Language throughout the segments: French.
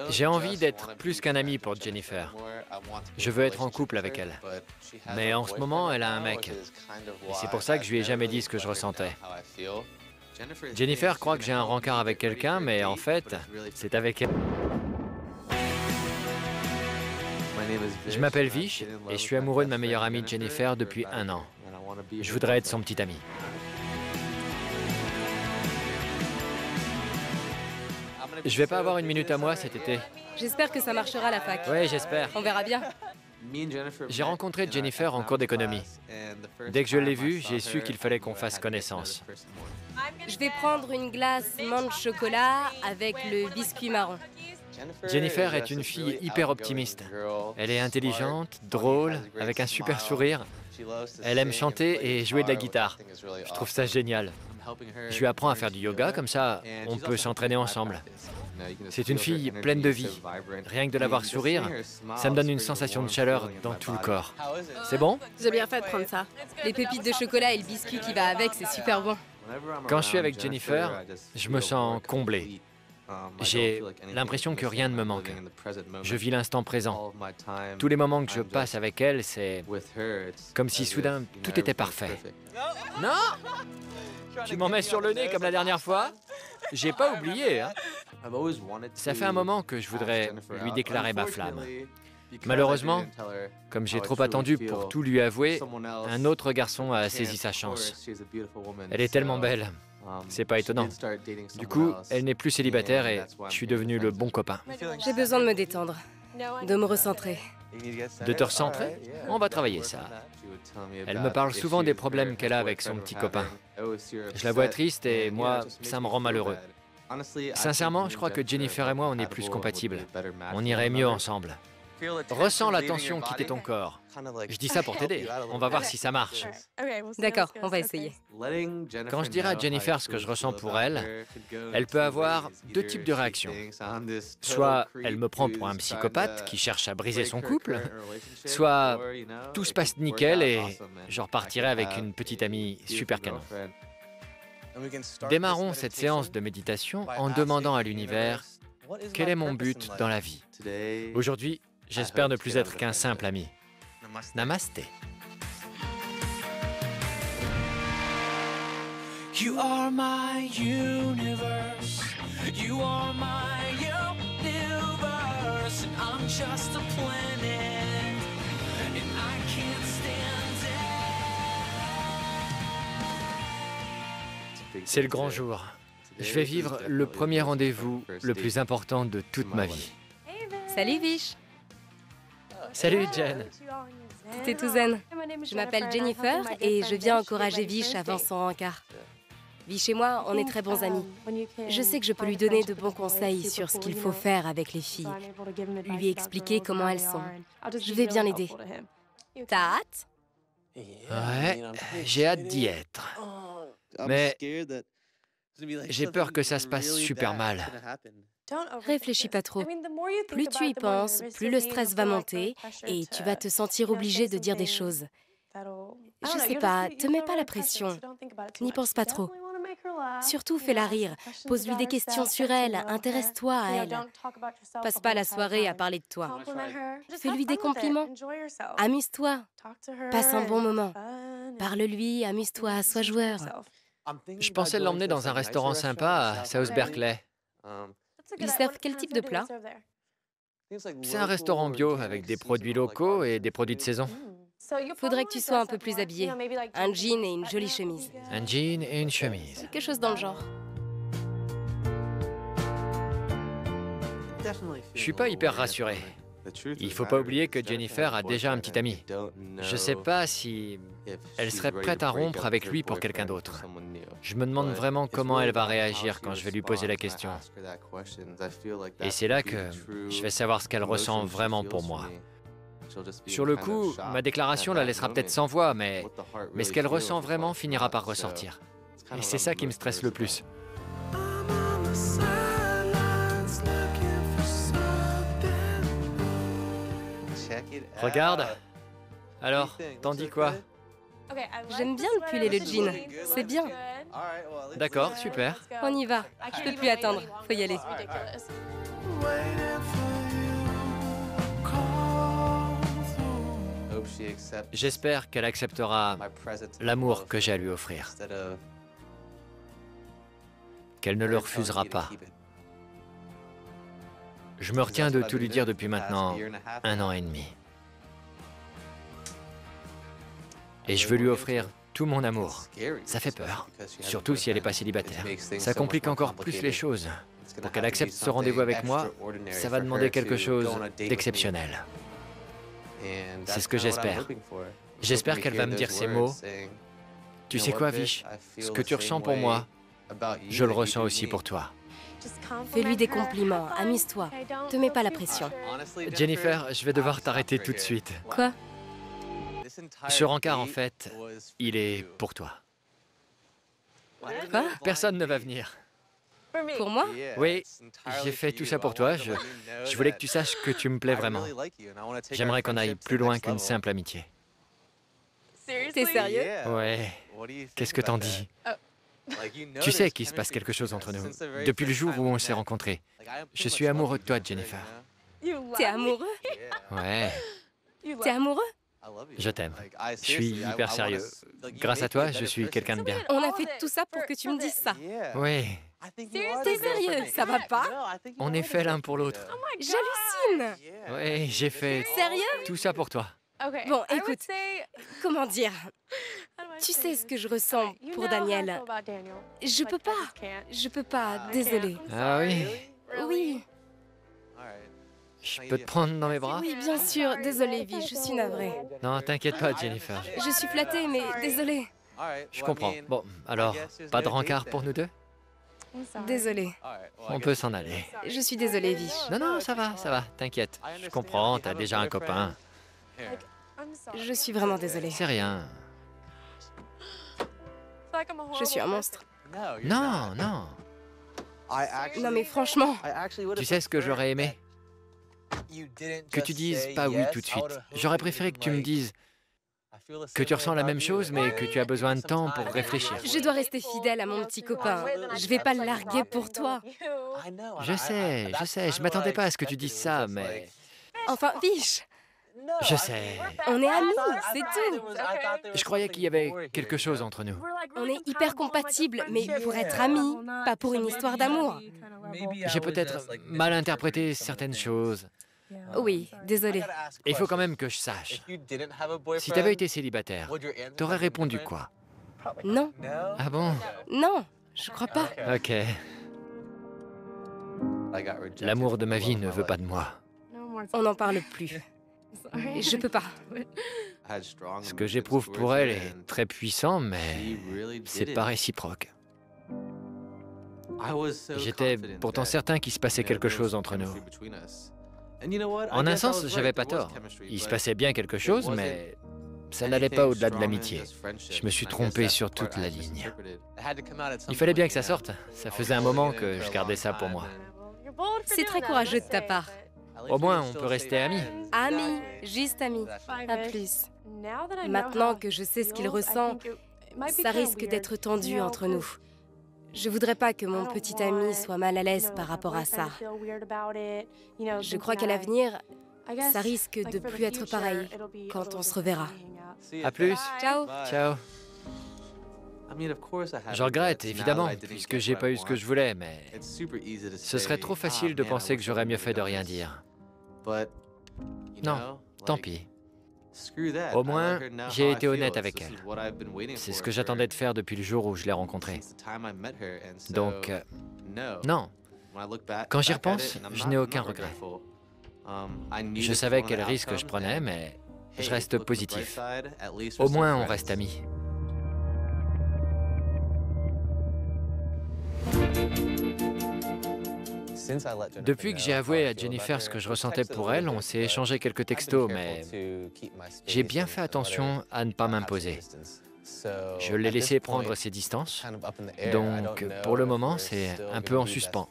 J'ai envie d'être plus qu'un ami pour Jennifer. Je veux être en couple avec elle. Mais en ce moment, elle a un mec. Et c'est pour ça que je lui ai jamais dit ce que je ressentais. Jennifer croit que j'ai un rencard avec quelqu'un, mais en fait, c'est avec elle. Je m'appelle Vish et je suis amoureux de ma meilleure amie Jennifer depuis 1 an. Je voudrais être son petit ami. Je vais pas avoir une minute à moi cet été. J'espère que ça marchera à la fac. Ouais, j'espère. On verra bien. J'ai rencontré Jennifer en cours d'économie. Dès que je l'ai vue, j'ai su qu'il fallait qu'on fasse connaissance. Je vais prendre une glace menthe chocolat avec le biscuit marron. Jennifer est une fille hyper optimiste. Elle est intelligente, drôle, avec un super sourire. Elle aime chanter et jouer de la guitare. Je trouve ça génial. Je lui apprends à faire du yoga, comme ça, on peut s'entraîner ensemble. C'est une fille pleine de vie. Rien que de la voir sourire, ça me donne une sensation de chaleur dans tout le corps. C'est bon? J'ai bien fait de prendre ça. Les pépites de chocolat et le biscuit qui va avec, c'est super bon. Quand je suis avec Jennifer, je me sens comblé. J'ai l'impression que rien ne me manque. Je vis l'instant présent. Tous les moments que je passe avec elle, c'est comme si soudain tout était parfait. Non! Tu m'en mets sur le nez comme la dernière fois? J'ai pas oublié, hein? Ça fait un moment que je voudrais lui déclarer ma flamme. Malheureusement, comme j'ai trop attendu pour tout lui avouer, un autre garçon a saisi sa chance. Elle est tellement belle. C'est pas étonnant. Du coup, elle n'est plus célibataire et je suis devenu le bon copain. J'ai besoin de me détendre, de me recentrer. De te recentrer? On va travailler ça. Elle me parle souvent des problèmes qu'elle a avec son petit copain. Je la vois triste et moi, ça me rend malheureux. Sincèrement, je crois que Jennifer et moi, on est plus compatibles. On irait mieux ensemble. Ressens la tension quitter ton corps. Je dis ça pour t'aider. On va voir si ça marche. D'accord, on va essayer. Quand je dirai à Jennifer ce que je ressens pour elle, elle peut avoir 2 types de réactions. Soit elle me prend pour un psychopathe qui cherche à briser son couple, soit tout se passe nickel et je repartirai avec une petite amie super canon. Démarrons cette séance de méditation en demandant à l'univers quel est mon but dans la vie. Aujourd'hui, j'espère ne plus être qu'un simple ami. Namasté. You are my universe. You are my universe. And I'm just a planet. And I can't stand it. C'est le grand jour. Je vais vivre le premier rendez-vous le plus important de toute ma vie. Salut Vish. Salut Jen. T'es tout zen. Je m'appelle Jennifer et je viens encourager Vish avant son rencard. Vish et moi, on est très bons amis. Je sais que je peux lui donner de bons conseils sur ce qu'il faut faire avec les filles. Lui expliquer comment elles sont. Je vais bien l'aider. T'as hâte? Ouais, j'ai hâte d'y être. Mais j'ai peur que ça se passe super mal. Réfléchis pas trop. Plus tu y penses, plus le stress va monter et tu vas te sentir obligé de dire des choses. Je sais pas, te mets pas la pression. N'y pense pas trop. Surtout fais-la rire. Pose-lui des questions sur elle, intéresse-toi à elle. Passe pas la soirée à parler de toi. Fais-lui des compliments. Amuse-toi. Passe un bon moment. Parle-lui, amuse-toi, sois joueur. Je pensais l'emmener dans un restaurant sympa à South Berkeley. Ils servent quel type de plat? C'est un restaurant bio avec des produits locaux et des produits de saison. Faudrait que tu sois un peu plus habillé. Un jean et une jolie chemise. Un jean et une chemise. Quelque chose dans le genre. Je suis pas hyper rassuré. Il faut pas oublier que Jennifer a déjà un petit ami. Je sais pas si elle serait prête à rompre avec lui pour quelqu'un d'autre. Je me demande vraiment comment elle va réagir quand je vais lui poser la question. Et c'est là que je vais savoir ce qu'elle ressent vraiment pour moi. Sur le coup, ma déclaration la laissera peut-être sans voix, mais ce qu'elle ressent vraiment finira par ressortir. Et c'est ça qui me stresse le plus. Regarde. Alors, t'en dis quoi? J'aime bien le pull et le jean. C'est bien. D'accord, super. On y va. Je peux plus attendre. Faut y aller. J'espère qu'elle acceptera l'amour que j'ai à lui offrir, qu'elle ne le refusera pas. Je me retiens de tout lui dire depuis maintenant 1 an et demi. Et je veux lui offrir tout mon amour. Ça fait peur, surtout si elle n'est pas célibataire. Ça complique encore plus les choses. Pour qu'elle accepte ce rendez-vous avec moi, ça va demander quelque chose d'exceptionnel. C'est ce que j'espère. J'espère qu'elle va me dire ces mots. Tu sais quoi, Vish? Ce que tu ressens pour moi, je le ressens aussi pour toi. Fais-lui des compliments, amuse-toi. Te mets pas la pression. Jennifer, je vais devoir t'arrêter tout de suite. Quoi? Ce rencard, en fait, il est pour toi. Quoi? Personne ne va venir. Pour moi? Oui, j'ai fait tout ça pour toi. Je voulais que tu saches que tu me plais vraiment. J'aimerais qu'on aille plus loin qu'une simple amitié. T'es sérieux? Ouais. Qu'est-ce que t'en dis? Tu sais qu'il se passe quelque chose entre nous, depuis le jour où on s'est rencontrés. Je suis amoureux de toi, Jennifer. T'es amoureux? Ouais, T'es amoureux? je t'aime. Je suis hyper sérieux. Grâce à toi, je suis quelqu'un de bien. On a fait tout ça pour que tu me dises ça. Oui, T'es sérieux? Ça va pas? on est fait l'un pour l'autre. J'hallucine! Oui, j'ai fait Sérieux? tout ça pour toi. Bon, écoute, comment dire? Tu sais ce que je ressens pour Daniel. Je peux pas, désolée. Ah oui? Oui, Je peux te prendre dans mes bras? oui, bien sûr, désolée, Vi, je suis navrée. Non, t'inquiète pas, Jennifer. Je suis flattée, mais désolée. Je comprends. Bon, alors, pas de rencard pour nous deux? Désolée. On peut s'en aller. Je suis désolée, Vi. Non, non, ça va, t'inquiète. Je comprends, t'as déjà un copain. Je suis vraiment désolée. C'est rien. Je suis un monstre. Non, non. Non, mais franchement, Tu sais ce que j'aurais aimé? Que tu dises pas oui tout de suite. J'aurais préféré que tu me dises que tu ressens la même chose, mais que tu as besoin de temps pour réfléchir. je dois rester fidèle à mon petit copain. Je vais pas le larguer pour toi. Je sais, je m'attendais pas à ce que tu dises ça, mais... Enfin, Vish, Je sais. on est amis, c'est tout. Je croyais qu'il y avait quelque chose entre nous. On est hyper compatibles, mais pour être amis, pas pour une histoire d'amour. J'ai peut-être mal interprété certaines choses. Oui, désolée. Et il faut quand même que je sache. Si t'avais été célibataire, t'aurais répondu quoi? Non, Ah bon? non, je crois pas. Ok. L'amour de ma vie ne veut pas de moi. On n'en parle plus. Je peux pas. Ce que j'éprouve pour elle est très puissant, mais c'est pas réciproque. J'étais pourtant certain qu'il se passait quelque chose entre nous. En un sens, j'avais pas tort. Il se passait bien quelque chose, mais ça n'allait pas au-delà de l'amitié. Je me suis trompé sur toute la ligne. Il fallait bien que ça sorte. Ça faisait un moment que je gardais ça pour moi. C'est très courageux de ta part. Au moins, on peut rester amis. Amis, juste amis. À plus. Maintenant que je sais ce qu'il ressent, ça risque d'être tendu entre nous. Je voudrais pas que mon petit ami soit mal à l'aise par rapport à ça. Je crois qu'à l'avenir, ça risque de plus être pareil quand on se reverra. À plus. Ciao. Ciao. Je regrette, évidemment, puisque j'ai pas eu ce que je voulais, mais ce serait trop facile de penser que j'aurais mieux fait de rien dire. Non, tant pis. Au moins, j'ai été honnête avec elle. C'est ce que j'attendais de faire depuis le jour où je l'ai rencontrée. Donc, non. Quand j'y repense, je n'ai aucun regret. Je savais quel risque je prenais, mais je reste positif. Au moins, on reste amis. Depuis que j'ai avoué à Jennifer ce que je ressentais pour elle, on s'est échangé quelques textos, mais j'ai bien fait attention à ne pas m'imposer. Je l'ai laissé prendre ses distances, donc pour le moment, c'est un peu en suspens.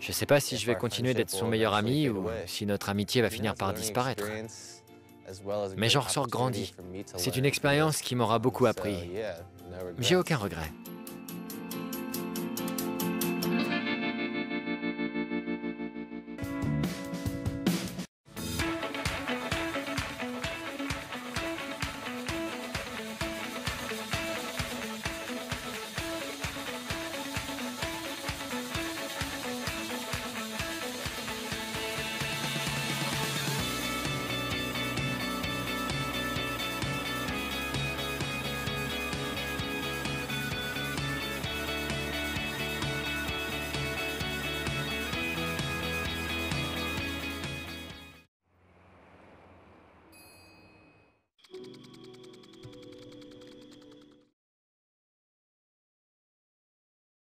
Je ne sais pas si je vais continuer d'être son meilleur ami ou si notre amitié va finir par disparaître. Mais j'en ressors grandi. C'est une expérience qui m'aura beaucoup appris. J'ai aucun regret.